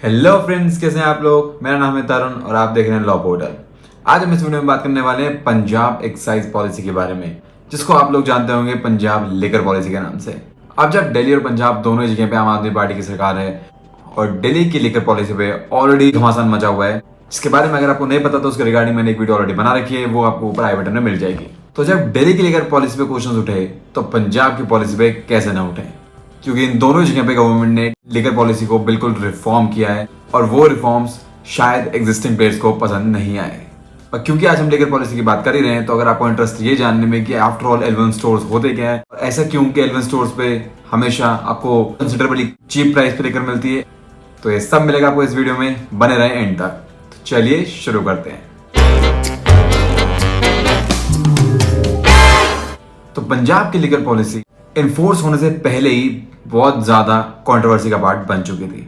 Hello friends, कैसे हैं आप लोग। मेरा नाम है तरुण और आप देख रहे हैं लॉ पोर्टल। आज हम इस वीडियो में बात करने वाले हैं पंजाब एक्साइज पॉलिसी के बारे में, जिसको आप लोग जानते होंगे पंजाब लिकर पॉलिसी के नाम से। अब जब दिल्ली और पंजाब दोनों ही जगह पे आम आदमी पार्टी की सरकार है और दिल्ली की लिकर पॉलिसी पे ऑलरेडी घमासान मचा हुआ है, जिसके बारे में अगर आपको नहीं पता तो उसके रिगार्डिंग मैंने एक वीडियो ऑलरेडी बना रखी है, वो आपको ऊपर आई बटन में मिल जाएगी। तो जब दिल्ली की लिकर पॉलिसी पे क्वेश्चन उठे तो पंजाब की पॉलिसी पे कैसे ना उठे, क्योंकि इन दोनों जगह पे गवर्नमेंट ने लिकर पॉलिसी को बिल्कुल रिफॉर्म किया है और वो रिफॉर्म्स शायद एग्जिस्टिंग प्लेयर्स को पसंद नहीं आए। और क्योंकि आज हम लिकर पॉलिसी की बात कर ही रहे हैं, तो अगर आपको इंटरेस्ट ये जानने में कि आफ्टर ऑल एलेवन स्टोर्स होते क्या है और ऐसा क्यों कि एलेवन स्टोर्स पे हमेशा आपको कंसिडरेबली चीप प्राइस पे लेकर मिलती है, तो ये सब मिलेगा आपको इस वीडियो में। बने रहे एंड तक। तो चलिए शुरू करते हैं। तो पंजाब की लिकर पॉलिसी इन्फोर्स होने से पहले ही बहुत ज्यादा कंट्रोवर्सी का पार्ट बन चुकी थी।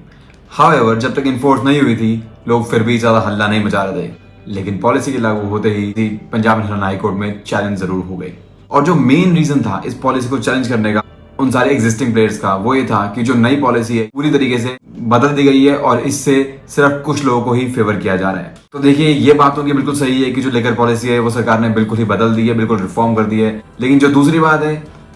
हाउएवर जब तक इन्फोर्स नहीं हुई थी, लोग फिर भी ज्यादा हल्ला नहीं मचा रहे थे, लेकिन पॉलिसी के लागू होते ही पंजाब नेशनल हाई कोर्ट में चैलेंज जरूर हो गई। और जो मेन रीजन था इस पॉलिसी को चैलेंज करने का उन सारे एग्जिस्टिंग प्लेयर्स का, वो ये था कि जो नई पॉलिसी है पूरी तरीके से बदल दी गई है और इससे सिर्फ कुछ लोगों को ही फेवर किया जा रहा है। तो देखिए, ये बात तो बिल्कुल सही है कि जो लिकर पॉलिसी है वो सरकार ने बिल्कुल ही बदल दी है, बिल्कुल रिफॉर्म कर दी है, लेकिन जो दूसरी बात है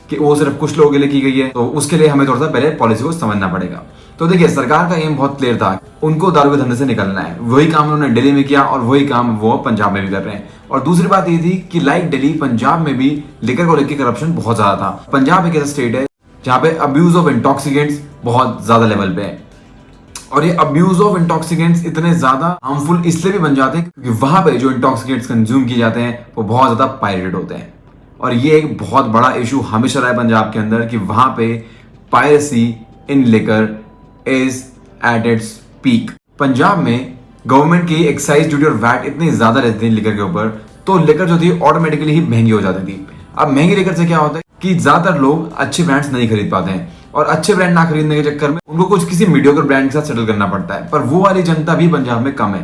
कि वो सिर्फ कुछ लोगों के लिए की गई है, तो उसके लिए हमें थोड़ा सा पहले पॉलिसी को समझना पड़ेगा। तो देखिए, सरकार का एम बहुत क्लियर था, उनको दारू के धंधे से निकलना है। वही काम उन्होंने दिल्ली में किया और वही काम वो पंजाब में भी कर रहे हैं। और दूसरी बात ये थी कि लाइक दिल्ली, पंजाब में भी लिकर को लेकर करप्शन बहुत ज्यादा था। पंजाब एक ऐसा स्टेट है जहाँ पे अब्यूज ऑफ इंटॉक्सिकेंट्स बहुत ज्यादा लेवल पे है, और ये अब्यूज ऑफ इंटॉक्सिकेंट्स इतने ज्यादा हार्मफुल इसलिए भी बन जाते हैं क्योंकि वहां पे जो इंटॉक्सिकेंट्स कंज्यूम किए जाते हैं वो बहुत ज्यादा पायरेटेड होते हैं। और ये एक बहुत बड़ा इशू हमेशा रहा है पंजाब के अंदर कि वहां पे piracy in liquor is at its peak. Punjab में गवर्नमेंट की एक्साइज ड्यूटी और वैट इतनी ज्यादा रहती थी लिकर के ऊपर, तो लिकर जो थी ऑटोमेटिकली ही महंगी हो जाती थी। अब महंगी लिकर से क्या होता है कि ज्यादातर लोग अच्छे ब्रांड्स नहीं खरीद पाते हैं, और अच्छे ब्रांड ना खरीदने के चक्कर में उनको कुछ किसी मीडियोकर ब्रांड के साथ सेटल करना पड़ता है। पर वो वाली जनता भी पंजाब में कम है।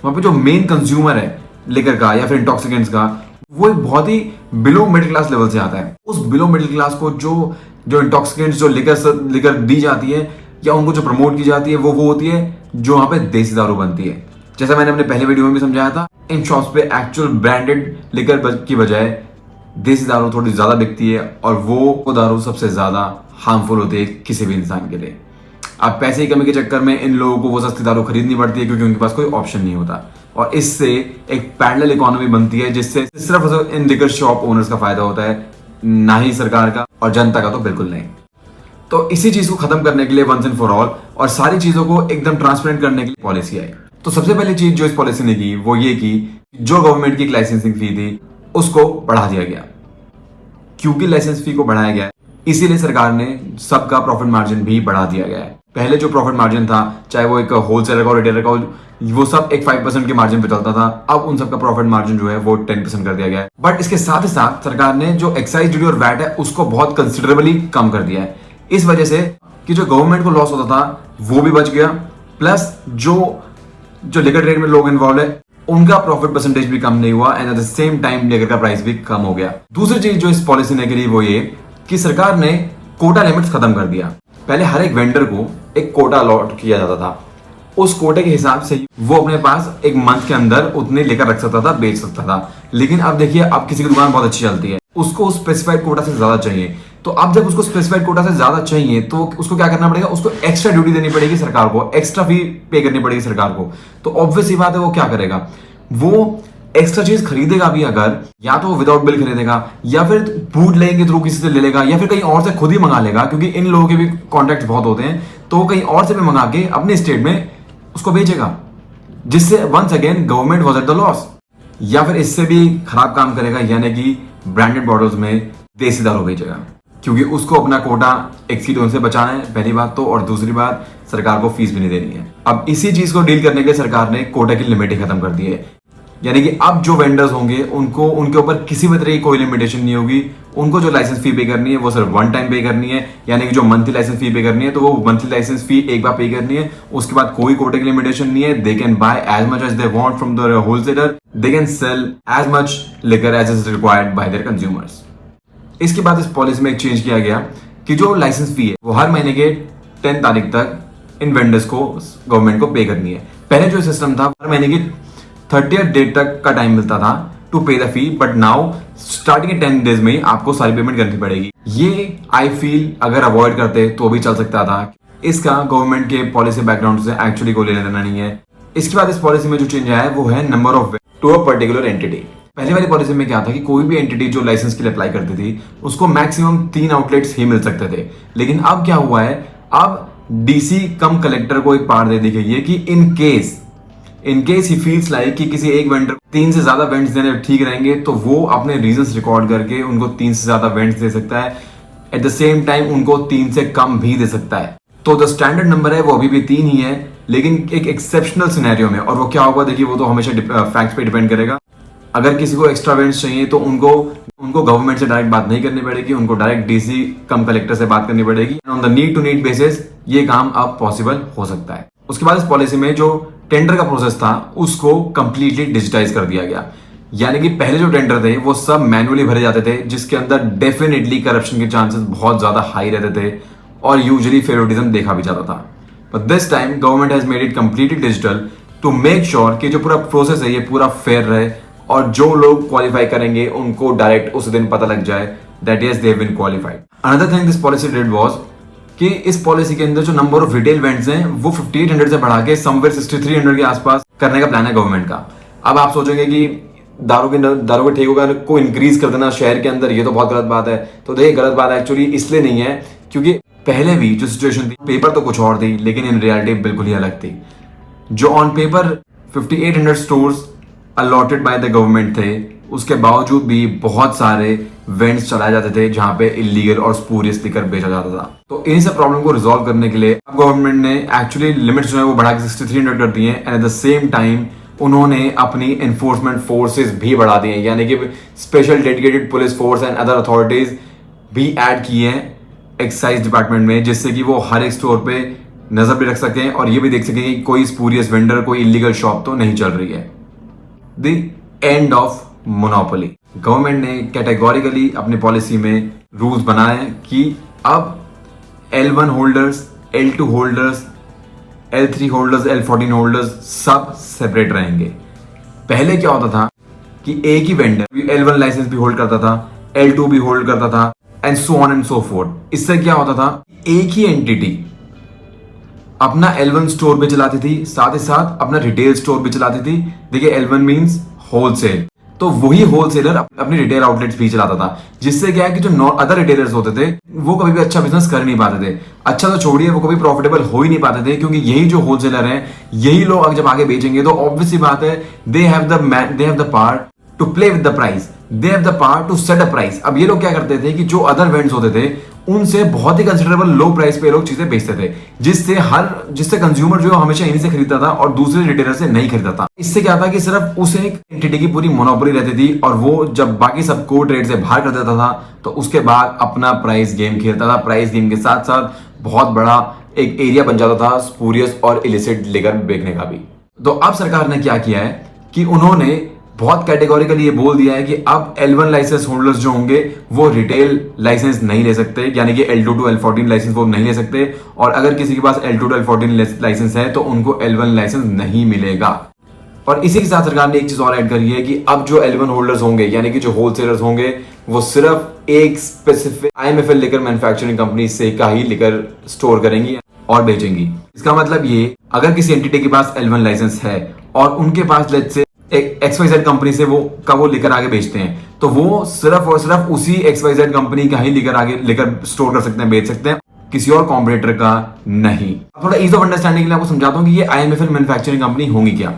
वहां पे जो मेन कंज्यूमर है लिकर का या फिर इंटॉक्सिकेंट्स का, वो एक बहुत ही बिलो मिडिल क्लास लेवल से आता है। उस बिलो मिडिल क्लास को जो इंटॉक्सिकेंट्स, जो लिकर दी जाती है या उनको जो प्रमोट की जाती है, वो होती है जो वहां पे देसी दारू बनती है। जैसा मैंने अपने पहले वीडियो में भी समझाया था, इन शॉप्स पे एक्चुअल ब्रांडेड लिकर की बजाय देसी दारू थोड़ी ज्यादा बिकती है, और वो दारू सबसे ज्यादा हार्मफुल होती है किसी भी इंसान के लिए। अब पैसे की कमी के चक्कर में इन लोगों को वो सस्ती दारू खरीदनी पड़ती है क्योंकि उनके पास कोई ऑप्शन नहीं होता, और इससे एक पैरेलल इकोनॉमी बनती है जिससे सिर्फ इन लिकर शॉप ओनर्स का फायदा होता है, ना ही सरकार का, और जनता का तो बिल्कुल नहीं। तो इसी चीज को खत्म करने के लिए वंस एंड फॉर ऑल और सारी चीजों को एकदम ट्रांसपेरेंट करने के लिए पॉलिसी आई। तो सबसे पहली चीज जो इस पॉलिसी ने की वो ये की, जो गवर्नमेंट की लाइसेंसिंग फी थी उसको बढ़ा दिया गया। क्योंकि लाइसेंस फी को बढ़ाया गया है, इसीलिए सरकार ने सबका प्रॉफिट मार्जिन भी बढ़ा दिया गया है। पहले जो प्रॉफिट मार्जिन था, चाहे वो एक होलसेलर का और रिटेलर का, वो सब एक 5% के मार्जिन पे चलता था। अब उन सबका प्रॉफिट मार्जिन जो है वो 10% कर दिया गया है। बट इसके साथ ही साथ सरकार ने जो एक्साइज ड्यूटी और वैट है उसको बहुत कंसिडरेबली कम कर दिया है। इस वजह से कि जो गवर्नमेंट को लॉस होता था वो भी बच गया, प्लस जो लिकर ट्रेड में लोग इन्वॉल्व है उनका प्रॉफिट परसेंटेज भी कम नहीं हुआ, and eight the same time liquor का प्राइस भी कम हो गया। दूसरी चीज जो इस पॉलिसी ने करी वो ये कि सरकार ने कोटा लिमिट्स खत्म कर दिया। पहले हर एक वेंडर को एक कोटा अलॉट किया जाता था, उस कोटे के हिसाब से वो अपने पास एक मंथ के अंदर उतने लेकर रख सकता था, बेच सकता था। लेकिन अब देखिए, अब किसी की दुकान बहुत अच्छी चलती है, उसको स्पेसिफाइड कोटा से ज्यादा चाहिए, तो अब जब उसको स्पेसिफाइड कोटा से ज्यादा चाहिए तो उसको क्या करना पड़ेगा, उसको एक्स्ट्रा ड्यूटी देनी पड़ेगी सरकार को, एक्स्ट्रा फी पे करनी पड़ेगी सरकार को। तो ऑब्वियस ही बात है, वो क्या करेगा, वो एक्स्ट्रा चीज खरीदेगा भी अगर, या तो विदाउट बिल खरीदेगा, या फिर बूट लेने के थ्रू किसी से ले लेगा, या फिर कहीं और से खुद ही मंगा लेगा, क्योंकि इन लोगों के भी कॉन्टैक्ट बहुत होते हैं, तो वो कहीं और से भी मंगा के अपने स्टेट में उसको बेचेगा, जिससे once again government was at the loss. या फिर इससे भी खराब काम करेगा, यानी कि ब्रांडेड बॉटल्स में देसी दारू बेचेगा, क्योंकि उसको अपना कोटा एक्सीड होने से बचाना है, पहली बात तो, और दूसरी बात सरकार को फीस भी नहीं देनी है। अब इसी चीज को डील करने के लिए सरकार ने कोटा की लिमिट ही खत्म कर दी है, यानी कि अब जो वेंडर्स होंगे उनको उनके ऊपर किसी भी तरह की कोई लिमिटेशन नहीं होगी। उनको जो लाइसेंस फी पे करनी है वो सिर्फ वन टाइम पे करनी है, यानी कि जो मंथली लाइसेंस फी पे करनी है तो वो मंथली लाइसेंस फी एक बार पे करनी है। उसके बाद कोई कोटे की लिमिटेशन नहीं है। They can buy as much as they want from the wholesaler, they can sell as much liquor as is required by their consumers. इसके बाद इस पॉलिसी में एक चेंज किया गया कि जो लाइसेंस फी है वो हर महीने के 10 तारीख तक इन वेंडर्स को गवर्नमेंट को पे करनी है। पहले जो सिस्टम था हर महीने की 30th डेट तक का टाइम मिलता था टू पे the fee, but now starting 10 days में ही आपको सारी पेमेंट करनी पड़ेगी। ये आई फील अगर अवॉइड करते तो भी चल सकता था। इसका गवर्नमेंट के पॉलिसी बैकग्राउंड से एक्चुअली कोई लेना देना नहीं है। इसके बाद इस पॉलिसी में जो चेंज आया है वो है number of to a particular entity. पहले वाली पॉलिसी में क्या था कि कोई भी एंटिटी जो लाइसेंस के लिए अप्लाई करती थी उसको मैक्सिमम 3 आउटलेट्स ही मिल सकते थे। लेकिन अब क्या हुआ है, अब डीसी कम कलेक्टर को एक पावर दे दी गई है कि in case he feels like कि किसी एक वेंडर 3 से ज्यादा वेंट्स देने ठीक रहेंगे तो वो अपने रीजंस रिकॉर्ड करके उनको 3 से ज्यादा वेंट्स दे सकता है। एट द सेम टाइम उनको 3 से कम भी दे सकता है। तो जो स्टैंडर्ड नंबर है वो अभी भी 3 ही है, लेकिन एक एक्सेप्शनल सिनेरियो में, और वो क्या होगा देखिए, वो तो हमेशा फैक्ट्स पे डिपेंड करेगा। अगर किसी को एक्स्ट्रा वेंट्स चाहिए तो उनको गवर्नमेंट से डायरेक्ट बात नहीं करनी पड़ेगी, उनको डायरेक्ट डीसी कम कलेक्टर से बात करनी पड़ेगी। On the need to need basis ये काम अब पॉसिबल हो सकता है। उसके बाद इस पॉलिसी में जो टेंडर का प्रोसेस था उसको कंप्लीटली डिजिटाइज कर दिया गया। यानी कि पहले जो टेंडर थे वो सब मैनुअली भरे जाते थे, जिसके अंदर डेफिनेटली करप्शन के चांसेस बहुत ज्यादा हाई रहते थे और यूजुअली फेवरेटिज्म देखा भी जाता था। But this time government has made it completely digital to make sure कि जो पूरा प्रोसेस है ये पूरा फेयर रहे और जो लोग क्वालिफाई करेंगे उनको डायरेक्ट उस दिन पता लग जाए that yes they have been qualified. Another thing this policy did was कि इस पॉलिसी के अंदर जो नंबर ऑफ रिटेल वेंट्स हैं वो 5800 से बढ़ा के समवेयर 6300 के आसपास करने का प्लान है गवर्नमेंट का। अब आप सोचेंगे कि दारू के ठेकों को इंक्रीज कर देना शहर के अंदर, ये तो बहुत गलत बात है। तो देखिए गलत बात एक्चुअली इसलिए नहीं है क्योंकि पहले भी जो सिचुएशन थी पेपर तो कुछ और थी लेकिन इन रियलिटी बिल्कुल ही अलग थी। जो on paper 5800 stores allotted by the government थे, उसके बावजूद भी बहुत सारे वेंट्स चलाए जाते थे जहां पे इलीगल और स्पूरियस लिकर बेचा जाता था। तो इन सब प्रॉब्लम को रिजॉल्व करने के लिए अब गवर्नमेंट ने एक्चुअली लिमिट्स जो है वो बढ़ा के 6300 कर दी है and eight the same time उन्होंने अपनी एनफोर्समेंट फोर्सेस भी बढ़ा दी हैं, यानी कि special dedicated police force and other authorities भी ऐड की हैं एक्साइज डिपार्टमेंट में, जिससे कि वो हर एक स्टोर पे नजर भी रख सकें और ये भी देख सकें कि कोई स्पूरियस वेंडर, कोई इलीगल शॉप तो नहीं चल रही है। The end of monopoly. Government ने कैटेगोरिकली अपनी पॉलिसी में रूल्स बनाए कि अब L1 holders, L2 holders, L3 holders, L14 holders सब सेपरेट रहेंगे। पहले क्या होता था कि एक ही वेंडर L1 लाइसेंस भी होल्ड करता था, L2 भी होल्ड करता था and so on and so fourth. इससे क्या होता था, एक ही एंटिटी अपना L1 स्टोर भी चलाती थी, साथ ही साथ अपना रिटेल स्टोर भी चलाती थी। देखिए L1 मींस होलसेल, तो वही होलसेलर अपने रिटेल आउटलेट्स भी चलाता था, जिससे क्या है कि जो अदर रिटेलर्स होते थे वो कभी भी अच्छा बिजनेस कर नहीं पाते थे। अच्छा तो छोड़िए, वो कभी प्रॉफिटेबल हो ही नहीं पाते थे, क्योंकि यही जो होलसेलर हैं यही लोग जब आगे बेचेंगे तो ऑब्वियसली बात है they have the power to play with the price, they have the power to set a price. अब ये लोग क्या करते थे कि जो अदर वेंड्स होते थे उनसे बहुत ही कंसिडरेबल लो प्राइस पे लोग चीजें बेचते थे, जिससे कंज्यूमर जो हमेशा इन्हीं से खरीदता था और दूसरे रिटेलर से नहीं खरीदता था। इससे क्या था कि सिर्फ उस एक एंटिटी की पूरी मोनोपोली रहती थी और वो जब बाकी सबको ट्रेड से बाहर कर देता था तो उसके बाद अपना प्राइस गेम खेलता था। प्राइस गेम के साथ साथ बहुत बड़ा एक एरिया बन जाता था स्पूरियस और इलिसिट लिकर बेचने का भी। तो अब सरकार ने क्या किया है कि उन्होंने बहुत कैटेगोरिकली ये बोल दिया है कि अब L1 लाइसेंस होल्डर्स जो होंगे वो रिटेल लाइसेंस नहीं ले सकते, यानी कि L2 to L14 लाइसेंस वो नहीं ले सकते, और अगर किसी के पास L2 to L14 लाइसेंस है तो उनको L1 लाइसेंस नहीं मिलेगा। और इसी के साथ सरकार ने एक चीज और ऐड करी है कि अब जो L1 होल्डर्स होंगे, यानी कि जो होलसेलर्स होंगे, वो सिर्फ एक specific IMFL liquor manufacturing company से का ही लिकर स्टोर करेंगी और बेचेंगी। इसका मतलब ये, अगर किसी एंटिटी के पास L1 लाइसेंस है और उनके पास लेट्स से एक XYZ कंपनी से वो लेकर आगे बेचते हैं, तो वो सिर्फ और सिर्फ उसी XYZ कंपनी का ही लेकर स्टोर कर सकते हैं, बेच सकते हैं, किसी और कॉम्पिटिटर का नहीं। थोड़ा ईज ऑफ अंडरस्टैंडिंग के लिए आपको समझाता हूं कि ये IMFL मैन्युफैक्चरिंग कंपनी होंगी क्या।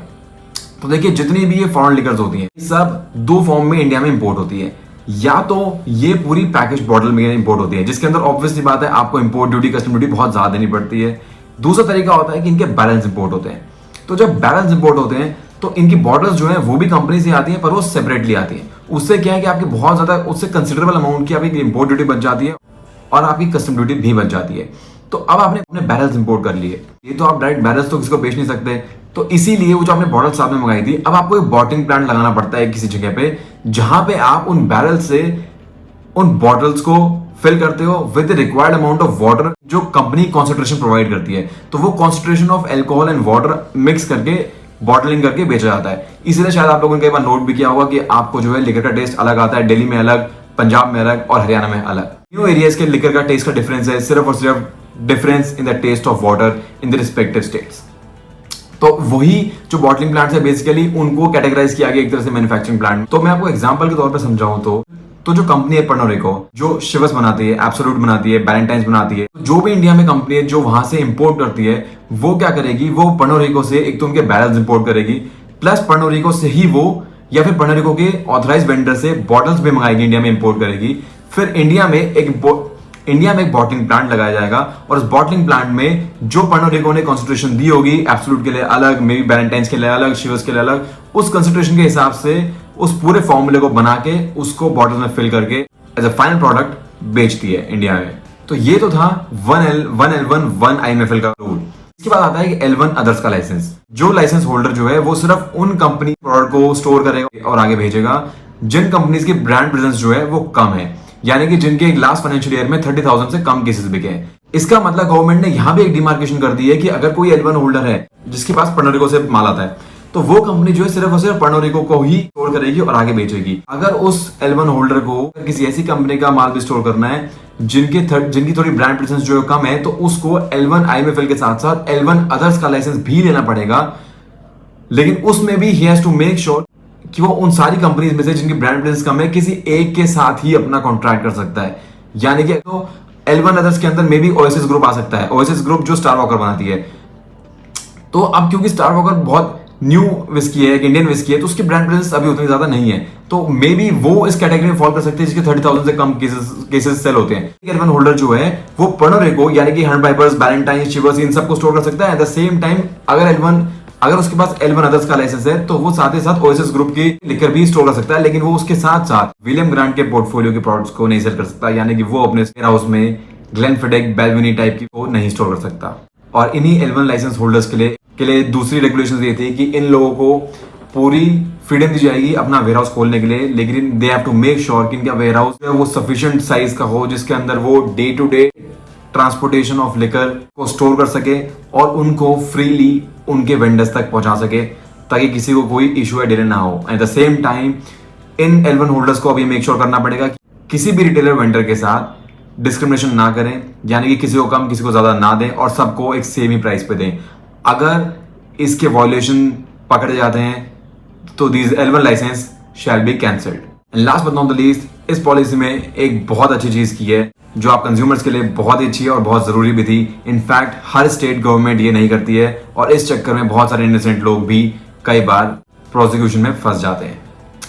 तो देखिए, जितनी भी ये फॉरेन लिकर्स होती हैं सब 2 फॉर्म में इंडिया में इंपोर्ट होती है। या तो ये पूरी पैकेज बॉटल में इंपोर्ट होती है, जिसके अंदर ऑब्वियसली बात है आपको इंपोर्ट ड्यूटी, कस्टम ड्यूटी बहुत ज्यादा देनी पड़ती है। दूसरा तरीका होता है कि इनके बैरल्स इंपोर्ट होते हैं। तो जब बैरल्स इंपोर्ट होते हैं तो इनकी बॉटल्स जो है वो भी कंपनी से आती है, पर वो सेपरेटली आती है। उससे क्या है कि आपकी बहुत ज्यादा, उससे कंसिडरेबल अमाउंट की आपकी इंपोर्ट ड्यूटी बच जाती है और आपकी कस्टम ड्यूटी भी बच जाती है। तो अब आपने अपने बैरल्स इंपोर्ट कर लिए, ये तो आप डायरेक्ट बैरल्स तो किसी को बेच नहीं सकते, तो इसीलिए वो जो आपने बॉटल्स आपने मंगाई थी, अब आपको एक बॉटलिंग प्लांट लगाना पड़ता है किसी जगह पे, जहां पे आप उन बैरल से उन बॉटल्स को फिल करते हो with the required amount of water जो कंपनी कॉन्सेंट्रेशन प्रोवाइड करती है, तो वो concentration of alcohol and water mix करके बॉटलिंग करके बेचा जाता है। इसीलिए शायद आप लोगों ने कई बार नोट भी किया होगा कि आपको जो है लिकर का टेस्ट अलग आता है, दिल्ली में अलग, पंजाब में अलग और हरियाणा में अलग। न्यू एरियाज के लिकर का टेस्ट का डिफरेंस है सिर्फ और सिर्फ difference in the taste of water in the respective states. तो वही जो बॉटलिंग प्लांट्स है बेसिकली उनको कैटेगराइज किया गया एक तरह से मैन्युफैक्चरिंग प्लांट। तो मैं आपको एग्जांपल के तौर पे समझाऊं तो जो कंपनी है पर्नो रिको, जो शिवस बनाती है, एब्सोल्यूट बनाती है, वैलेंटाइन्स बनाती है, जो भी इंडिया में कंपनी है जो वहां से इंपोर्ट करती है, वो क्या करेगी, वो पर्नो रिको से एक तो उनके बैरल्स इंपोर्ट करेगी, प्लस पर्नो रिको से ही वो या फिर पर्नो रिको के ऑथराइज वेंडर से बॉटल्स भी मंगाएगी, इंडिया में इंपोर्ट करेगी। फिर इंडिया में एक बॉटलिंग प्लांट लगाया जाएगा और उस बॉटलिंग प्लांट में जो पर्नो रिको ने कॉन्सेंट्रेशन दी होगी, एब्सोल्यूट के लिए अलग, मे बी वैलेंटाइन्स के लिए अलग, शिवस के लिए अलग, उस कॉन्सेंट्रेशन के हिसाब से उस पूरे फॉर्मूले को बना के उसको बॉटल में फिल करके एज अ फाइनल प्रोडक्ट बेचती है इंडिया में। तो ये तो था 1L1 1 IMFL का रूल। इसके बाद आता है कि L1 अदर्स का लाइसेंस। जो लाइसेंस होल्डर जो है वो सिर्फ उन कंपनी प्रोडक्ट को स्टोर करेगा और आगे भेजेगा जिन कंपनीज की ब्रांड प्रेजेंस जो है वो कम है, यानी कि जिनके लास्ट फाइनेंशियल ईयर में 30,000 से कम केसेस बिके हैं। इसका मतलब गवर्नमेंट ने यहां भी एक डिमार्केशन कर दी है कि अगर कोई L1 होल्डर है जिसके पास पर्नो रिको से माल आता है, तो वो कंपनी जो है सिर्फ और सिर्फ पर्नो रिको को ही स्टोर करेगी और आगे बेचेगी। अगर उस L1 होल्डर को किसी ऐसी कंपनी का माल भी स्टोर करना है जिनकी थोड़ी ब्रांड प्रेजेंस जो है कम है, तो उसको L1 IMFL के साथ साथ L1 अदर्स का लाइसेंस भी लेना पड़ेगा। लेकिन उसमें भी he has to make sure कि वो उन सारी कंपनीज में से जिनकी ब्रांड प्रेजेंस कम है किसी एक के साथ ही अपना कॉन्ट्रैक्ट कर सकता है। यानी कि तो L1 अदर्स के अंदर मे बी ओएसिस ग्रुप आ सकता है, ओएसिस ग्रुप जो स्टार वॉकर बनाती है। तो अब क्योंकि स्टार वॉकर बहुत न्यू विस्की है, एक इंडियन विस्की है, तो उसकी ब्रांड प्रेजेंस अभी उतनी ज्यादा नहीं है, तो मे बी वो इस कैटेगरी में फॉल कर सकते हैं जिसके 30,000 से कम केसेस सेल होते हैं। L1 होल्डर जो है वो पर्नो रिको यानी कि हंट पाइपर्स, वैलेंटाइन, शिवर्स इन सबको स्टोर कर सकता है। एट द सेम टाइम अगर उसके पास L1 अदर्स का लाइसेंस है तो वो साथ ही साथ ओएसिस ग्रुप की लिकर भी स्टोर कर सकता है, लेकिन वो उसके साथ साथ विलियम ग्रांट के पोर्टफोलियो के प्रोडक्ट्स को नहीं सेल कर सकता, यानी कि वो अपने वेयर हाउस में ग्लेनफिडिक, बेल्विनी टाइप की को नहीं स्टोर कर सकता। और इन्हीं L1 लाइसेंस होल्डर्स के लिए दूसरी रेगुलेशन ये थी कि इन लोगों को पूरी फ्रीडम दी जाएगी अपना वेयर हाउस खोलने के लिए, लेकिन they have to make sure कि इनका वेयर हाउस वो सफिशिएंट साइज का हो जिसके अंदर वो day to day transportation of liquor को स्टोर कर सके और उनको फ्रीली उनके वेंडर्स तक पहुंचा सके, ताकि किसी को कोई इशू या डिले ना हो। Eight the same time in L1 holders को अभी मेक श्योर करना पड़ेगा कि किसी भी रिटेलर वेंडर के साथ डिस्क्रिमिनेशन ना करें, यानी कि किसी को कम किसी को ज्यादा ना दें और सबको एक सेम ही प्राइस पे दें। अगर इसके वॉल्यूशन पकड़े जाते हैं तो these L1 licence shall be cancelled. And last but not the least, इस पॉलिसी में एक बहुत अच्छी चीज की है जो आप कंज्यूमर्स के लिए बहुत ही अच्छी है और बहुत जरूरी भी थी। इनफैक्ट हर स्टेट गवर्नमेंट ये नहीं करती है और इस चक्कर में बहुत सारे इनोसेंट लोग भी कई बार प्रोसिक्यूशन में फंस जाते हैं,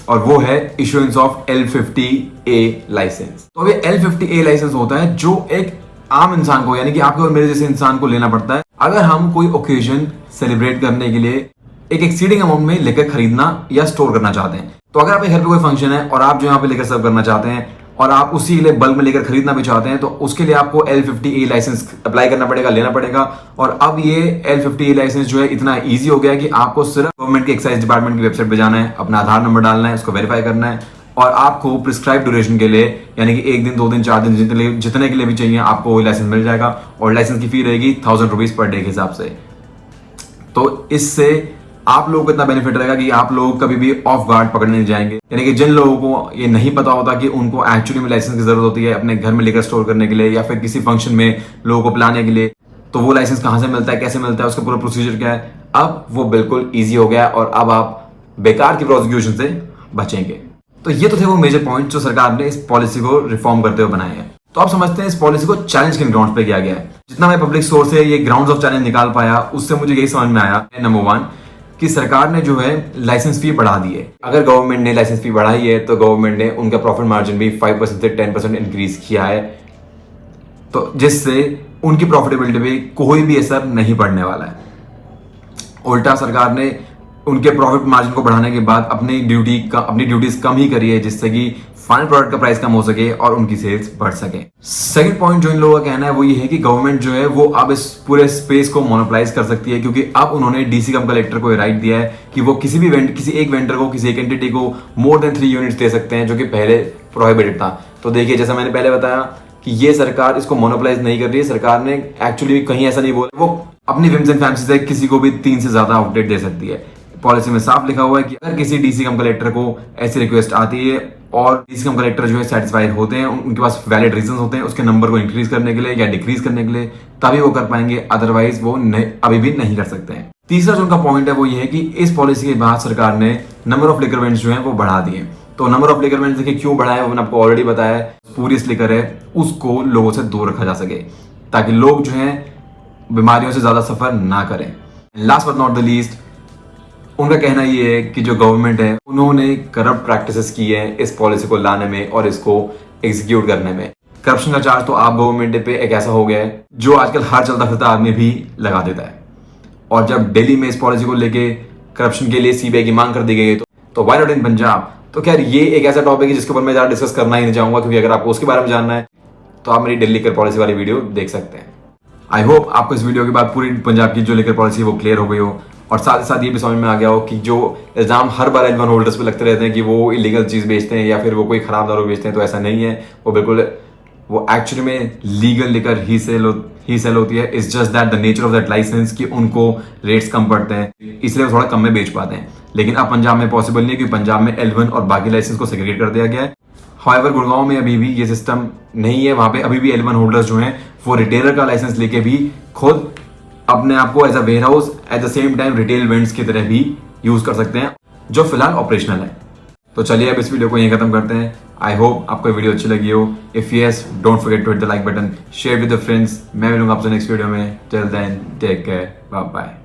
और वो है इशुएंस ऑफ L50A लाइसेंस। तो ये L50A लाइसेंस होता है जो एक आम इंसान को, यानी कि आपके और मेरे जैसे इंसान को लेना पड़ता है अगर हम कोई ओकेजन सेलिब्रेट करने के लिए एक एक्सीडिंग अमाउंट में लेकर खरीदना या स्टोर करना चाहते हैं। तो अगर आपके घर पे कोई फंक्शन है और आप जो यहाँ पे लेकर सर्व करना चाहते हैं और आप उसी के लिए बल्क में लेकर खरीदना भी चाहते हैं, तो उसके लिए आपको L50A लाइसेंस अप्लाई करना पड़ेगा, लेना पड़ेगा। और अब ये L50A लाइसेंस जो है इतना इजी हो गया है कि आपको सिर्फ गवर्नमेंट के एक्साइज डिपार्टमेंट की वेबसाइट पे जाना है, अपना आधार नंबर डालना है, उसको वेरीफाई करना है और आपको प्रिस्क्राइब ड्यूरेशन के लिए, यानी कि 1 दिन 2 दिन 4 दिन जितने के लिए भी चाहिए आपको लाइसेंस मिल जाएगा। और लाइसेंस की फी रहेगी 1000 रुपीज पर डे के हिसाब से। तो इससे आप लोगों को इतना बेनिफिट रहेगा कि आप लोग कभी भी ऑफ गार्ड पकड़ने नहीं जाएंगे। यानी कि जिन लोगों को ये नहीं पता होता कि उनको एक्चुअली में लाइसेंस की जरूरत होती है अपने घर में लेकर स्टोर करने के लिए या फिर किसी फंक्शन में लोगों को पिलाने के लिए, तो वो लाइसेंस कहाँ से मिलता है, कैसे मिलता है, उसका पूरा प्रोसीजर क्या है, अब वो बिल्कुल ईजी हो गया और अब आप बेकार की प्रोसिक्यूशन से बचेंगे। तो ये तो थे वो मेजर पॉइंट जो सरकार ने इस पॉलिसी को रिफॉर्म करते हुए बनाए हैं। तो आप समझते हैं इस पॉलिसी को चैलेंज किन ग्राउंड पे किया गया है। जितना मैं पब्लिक सोर्स से ये ग्राउंड्स ऑफ चैलेंज निकाल पाया उससे मुझे यही समझ में आया, नंबर 1 कि सरकार ने जो है लाइसेंस फी बढ़ा दी है। अगर गवर्नमेंट ने लाइसेंस फी बढ़ाई है तो गवर्नमेंट ने उनका प्रॉफिट मार्जिन भी 5% से 10% इंक्रीज किया है, तो जिससे उनकी प्रॉफिटेबिलिटी पे कोई भी असर नहीं पड़ने वाला है। उल्टा सरकार ने उनके प्रॉफिट मार्जिन को बढ़ाने के बाद अपनी ड्यूटीज कम ही करी है, जिससे कि फाइनल प्रोडक्ट का प्राइस कम हो सके और उनकी सेल्स बढ़ सके। सेकंड पॉइंट जो इन लोगों का कहना है वो ये है कि गवर्नमेंट जो है वो अब इस पूरे स्पेस को मोनोपोलाइज कर सकती है, क्योंकि अब उन्होंने डीसी कम कलेक्टर को राइट दिया है कि वो किसी एक वेंडर को, किसी एक एंटिटी को मोर देन 3 यूनिट्स दे सकते हैं, जो कि पहले प्रोहिबिटेड था। तो देखिए, जैसा मैंने पहले बताया कि ये सरकार इसको मोनोपोलाइज नहीं कर रही है। सरकार ने एक्चुअली कहीं ऐसा नहीं बोला, वो अपनी विम्स एंड फैंसी से किसी को भी 3 से ज्यादा आउटलेट दे सकती है। पॉलिसी में साफ लिखा हुआ है कि अगर किसी डीसी कम कलेक्टर को ऐसी रिक्वेस्ट आती है और डीसी कम कलेक्टर जो है सेटिस्फाइड होते हैं, उनके पास वैलिड रीजन होते हैं उसके नंबर को इंक्रीज करने के लिए या डिक्रीज करने के लिए, तभी वो कर पाएंगे, अदरवाइज वो अभी भी नहीं कर सकते हैं। तीसरा जो उनका पॉइंट है वो ये है कि इस पॉलिसी के बाद सरकार ने नंबर ऑफ लिकर वेंट्स जो है वो बढ़ा दिए। तो नंबर ऑफ लिकर वेंट्स देखिए क्यों बढ़ाया है, मैंने आपको ऑलरेडी बताया है। पूरी लिकर है उसको लोगों से दूर रखा जा सके ताकि लोग जो है बीमारियों से ज्यादा सफर ना करें। Last but not the least, उनका कहना ये है कि जो गवर्नमेंट है उन्होंने करप्ट प्रैक्टिसेस की है इस पॉलिसी को लाने में और इसको एग्जीक्यूट करने में। करप्शन का चार्ज तो आप गवर्नमेंट पे एक ऐसा हो गया है जो आजकल हर चलता फिरता आदमी भी लगा देता है। और जब दिल्ली में इस पॉलिसी को लेके करप्शन के लिए सीबीआई की मांग कर दी गई तो व्हाई नॉट इन पंजाब। तो खैर ये एक ऐसा टॉपिक है जिसके ऊपर मैं ज्यादा डिस्कस करना ही नहीं चाहूंगा, क्योंकि अगर आपको उसके बारे में जानना है तो आप मेरी दिल्ली लिकर पॉलिसी वाली वीडियो देख सकते हैं। आई होप आपको इस वीडियो के बाद पूरी पंजाब की जो लिकर पॉलिसी है वो क्लियर हो गई हो और साथ ही साथ ये भी समझ में आ गया हो कि जो इल्जाम हर बार L1 होल्डर्स पे लगते रहते हैं कि वो इलीगल चीज बेचते हैं या फिर वो कोई खराब दारू बेचते हैं, तो ऐसा नहीं है। वो बिल्कुल वो एक्चुअली में लीगल लिकर ही सेल होती है। It's just that the nature of that licence कि उनको रेट्स कम पड़ते हैं, इसलिए वो थोड़ा कम में बेच पाते हैं। लेकिन अब पंजाब में पॉसिबल नहीं है क्योंकि पंजाब में L1 और बाकी लाइसेंस को सेग्रीगेट कर दिया गया है। हाउएवर गुड़गांव में अभी भी ये सिस्टम नहीं है, वहां पे अभी भी L1 होल्डर्स जो हैं वो रिटेलर का लाइसेंस लेके भी खुद अपने आप को as a warehouse at the same time retail vends की तरह भी यूज कर सकते हैं, जो फिलहाल ऑपरेशनल है। तो चलिए अब इस वीडियो को यहीं खत्म करते हैं। आई होप आपको वीडियो अच्छी लगी हो। If yes, don't forget to hit the like button, share with the friends. मैं मिलूंगा आपसे नेक्स्ट वीडियो में। Till then take care, bye bye.